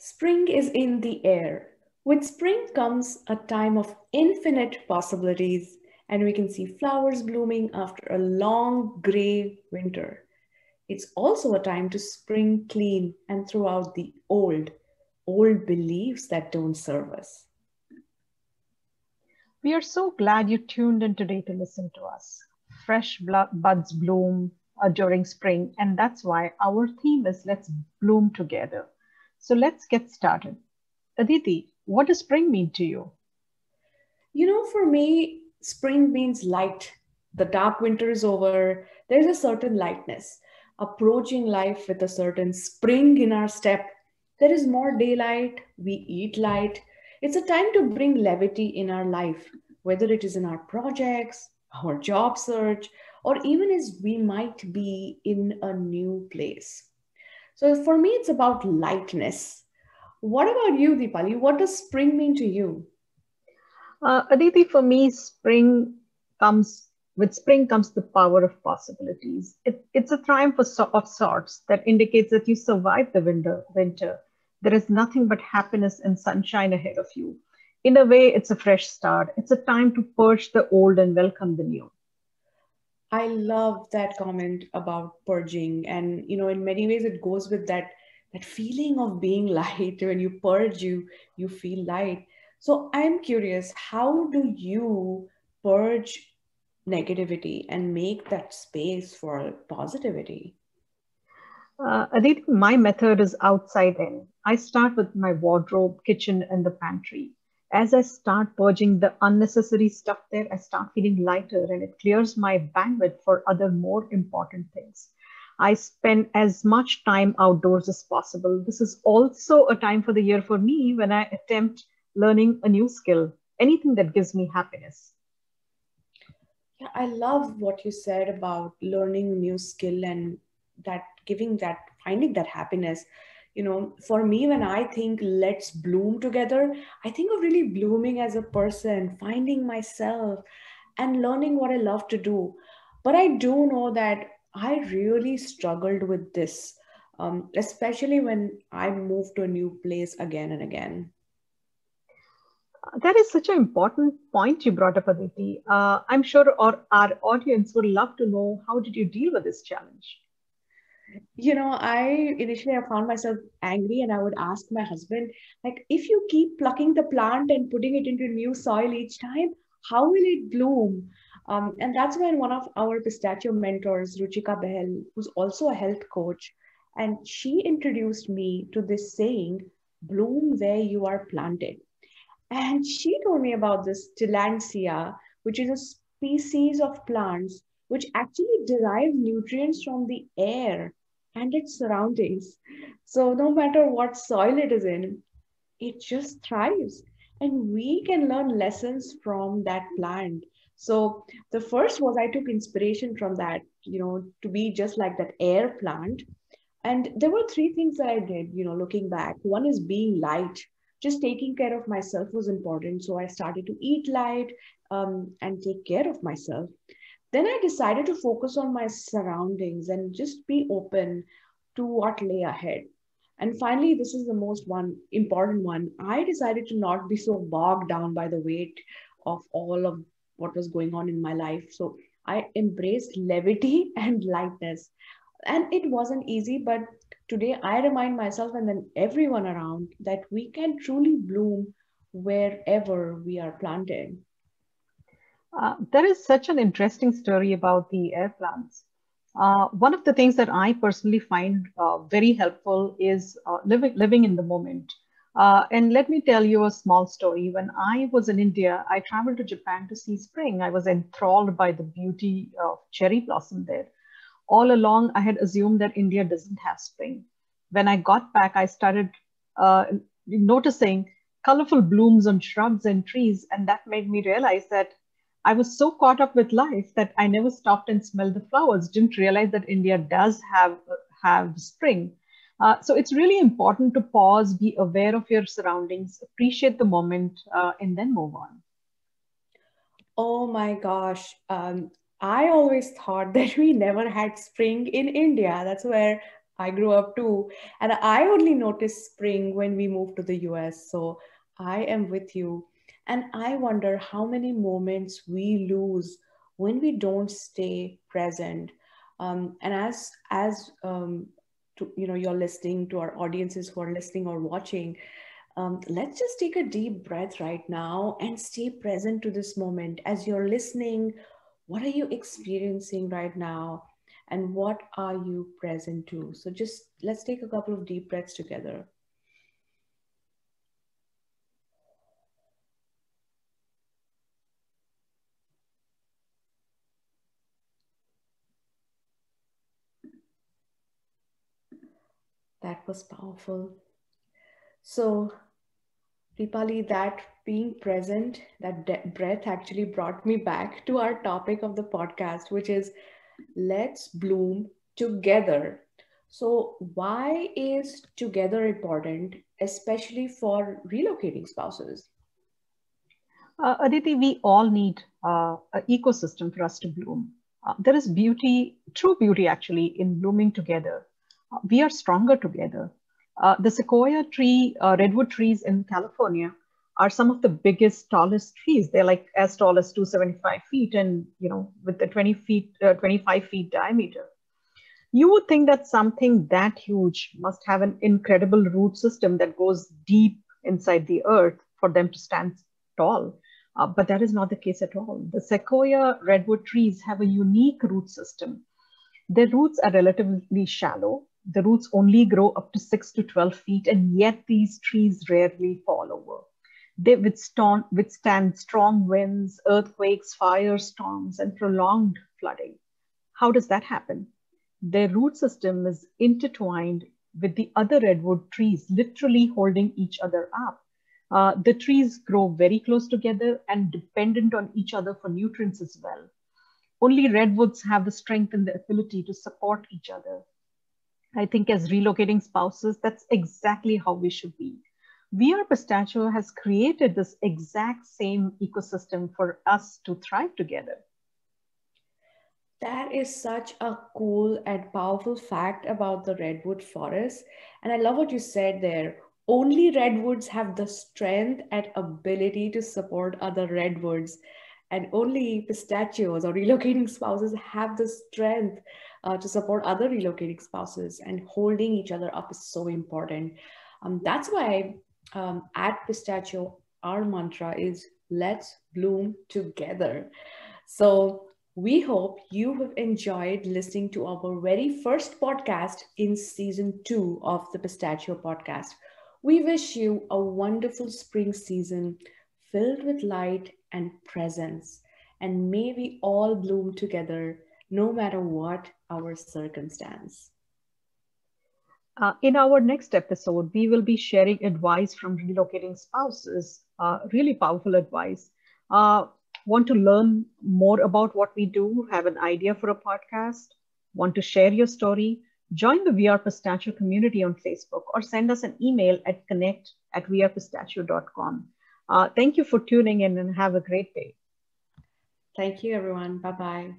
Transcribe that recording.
Spring is in the air. With spring comes a time of infinite possibilities, and we can see flowers blooming after a long gray winter. It's also a time to spring clean and throw out the old beliefs that don't serve us. We are so glad you tuned in today to listen to us. Fresh buds bloom during spring, and that's why our theme is Let's Bloom Together. So let's get started. Aditi, what does spring mean to you? For me, spring means light. The dark winter is over. There's a certain lightness, approaching life with a certain spring in our step. There is more daylight. We eat light. It's a time to bring levity in our life, whether it is in our projects, our job search, or even as we might be in a new place. So for me, it's about lightness. What about you, Deepali? What does spring mean to you? Aditi, for me, comes spring comes the power of possibilities. It's a triumph of sorts that indicates that you survived the winter. There is nothing but happiness and sunshine ahead of you. In a way, it's a fresh start. It's a time to purge the old and welcome the new. I love that comment about purging. And, in many ways, it goes with that feeling of being light. When you purge, you feel light. So I'm curious, how do you purge negativity and make that space for positivity? Aditi, my method is outside in. I start with my wardrobe, kitchen, and the pantry. As I start purging the unnecessary stuff there, I start feeling lighter and it clears my bandwidth for other more important things. I spend as much time outdoors as possible. This is also a time for the year for me when I attempt learning a new skill, anything that gives me happiness. Yeah, I love what you said about learning a new skill and that finding that happiness. For me, when I think let's bloom together, I think of really blooming as a person, finding myself and learning what I love to do. But I do know that I really struggled with this, especially when I moved to a new place again and again. That is such an important point you brought up, Aditi. I'm sure our audience would love to know how did you deal with this challenge? I initially I found myself angry and I would ask my husband, like, if you keep plucking the plant and putting it into new soil each time, how will it bloom? And that's when one of our pistachio mentors, Ruchika Behel, who's also a health coach, and she introduced me to this saying, bloom where you are planted. And she told me about this Tillandsia, which is a species of plants which actually derive nutrients from the air and its surroundings. So no matter what soil it is in, it just thrives. And we can learn lessons from that plant. So the first was I took inspiration from that, to be just like that air plant. And there were three things that I did, looking back. One is being light. Just taking care of myself was important. So I started to eat light and take care of myself. Then I decided to focus on my surroundings and just be open to what lay ahead. And finally, this is the most one important one. I decided to not be so bogged down by the weight of all of what was going on in my life. So I embraced levity and lightness. And it wasn't easy, but today I remind myself and then everyone around that we can truly bloom wherever we are planted. There is such an interesting story about the air plants. One of the things that I personally find very helpful is living in the moment. And let me tell you a small story. When I was in India, I traveled to Japan to see spring. I was enthralled by the beauty of cherry blossom there. All along, I had assumed that India doesn't have spring. When I got back, I started noticing colorful blooms on shrubs and trees, and that made me realize that I was so caught up with life that I never stopped and smelled the flowers. Didn't realize that India does have spring. So it's really important to pause, be aware of your surroundings, appreciate the moment, and then move on. Oh my gosh. I always thought that we never had spring in India. That's where I grew up too, and I only noticed spring when we moved to the US. So I am with you. And I wonder how many moments we lose when we don't stay present. And you're listening to our audiences who are listening or watching, let's just take a deep breath right now and stay present to this moment. As you're listening, what are you experiencing right now? And what are you present to? So just let's take a couple of deep breaths together. That was powerful. So, Ripali, that being present, breath actually brought me back to our topic of the podcast, which is let's bloom together. So, why is together important, especially for relocating spouses? Aditi, we all need an ecosystem for us to bloom. There is beauty, true beauty actually, in blooming together. We are stronger together. The sequoia tree, redwood trees in California are some of the biggest, tallest trees. They're like as tall as 275 feet and, with the 25 feet diameter. You would think that something that huge must have an incredible root system that goes deep inside the earth for them to stand tall. But that is not the case at all. The sequoia redwood trees have a unique root system. Their roots are relatively shallow. The roots only grow up to 6 to 12 feet, and yet these trees rarely fall over. They withstand strong winds, earthquakes, firestorms, and prolonged flooding. How does that happen? Their root system is intertwined with the other redwood trees, literally holding each other up. The trees grow very close together and dependent on each other for nutrients as well. Only redwoods have the strength and the ability to support each other. I think as relocating spouses, that's exactly how we should be. VR Pistachio has created this exact same ecosystem for us to thrive together. That is such a cool and powerful fact about the redwood forest. And I love what you said there. Only redwoods have the strength and ability to support other redwoods. And only pistachios or relocating spouses have the strength to support other relocating spouses. And holding each other up is so important. That's why at Pistachio, our mantra is let's bloom together. So, we hope you have enjoyed listening to our very first podcast in season 2 of the Pistachio Podcast. We wish you a wonderful spring season filled with light and presence. And may we all bloom together no matter what our circumstance. In our next episode, we will be sharing advice from relocating spouses, really powerful advice. Uh, want to learn more about what we do? Have an idea for a podcast? Want to share your story? Join the VR Pistachio community on Facebook or send us an email at connect@vrpistachio.com. Thank you for tuning in and have a great day. Thank you, everyone. Bye bye.